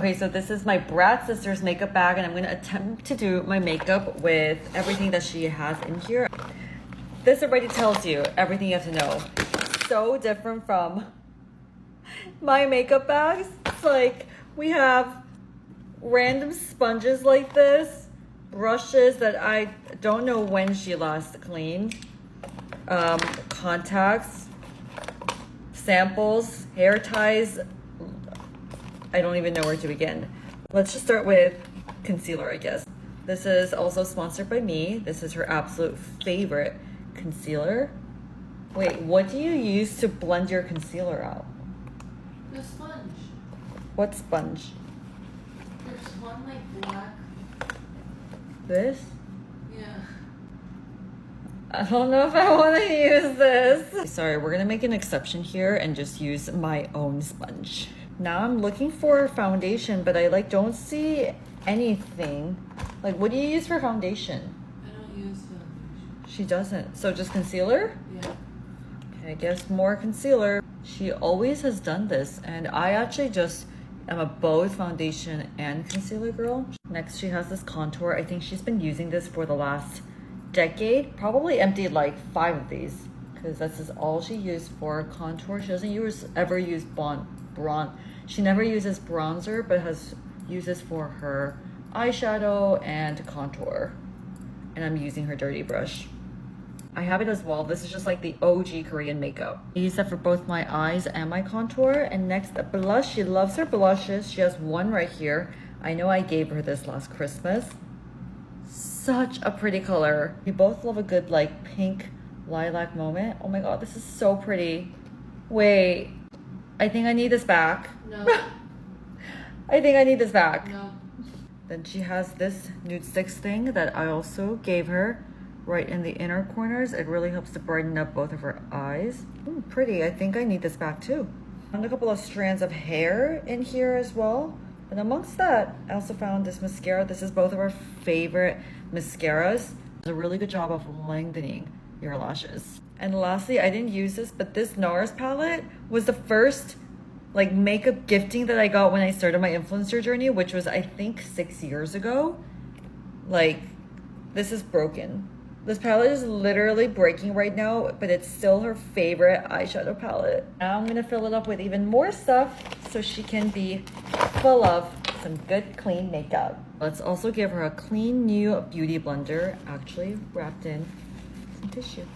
Okay, so this is my Brat sister's makeup bag, and I'm gonna attempt to do my makeup with everything that she has in here. This already tells you everything you have to know. So different from my makeup bags. It's like we have random sponges like this, brushes that I don't know when she last cleaned, contacts, samples, hair ties. I don't even know where to begin. Let's just start with concealer, I guess. This is also sponsored by me. This is her absolute favorite concealer. Wait, what do you use to blend your concealer out? The sponge. What sponge? There's one like black. This? Yeah. I don't know if I want to use this. Sorry, we're gonna make an exception here and just use my own sponge. Now I'm looking for foundation, but I don't see anything. Like, what do you use for foundation? I don't use foundation. She doesn't. So just concealer? Yeah. Okay, I guess more concealer. She always has done this, and I actually just am a both foundation and concealer girl. Next, she has this contour. I think she's been using this for the last decade. Probably emptied like 5 of these, because this is all she used for contour. She doesn't ever use she never uses bronzer, but uses for her eyeshadow and contour. And I'm using her dirty brush. I have it as well. This is just like the OG Korean makeup. I use that for both my eyes and my contour. And next, a blush. She loves her blushes. She has one right here. I know I gave her this last Christmas. Such a pretty color. We both love a good like pink lilac moment. Oh my god, this is so pretty. Wait, I think I need this back. No. I think I need this back. No. Then she has this nude sticks thing that I also gave her right in the inner corners. It really helps to brighten up both of her eyes. Ooh, pretty. I think I need this back too. Found a couple of strands of hair in here as well. And amongst that, I also found this mascara. This is both of our favorite mascaras. Does a really good job of lengthening your lashes. And lastly, I didn't use this, but this NARS palette was the first like makeup gifting that I got when I started my influencer journey, which was I think 6 years ago. Like, this is broken. This palette is literally breaking right now, but it's still her favorite eyeshadow palette. Now I'm gonna fill it up with even more stuff so she can be full of some good clean makeup. Let's also give her a clean new beauty blender, actually wrapped in some tissue.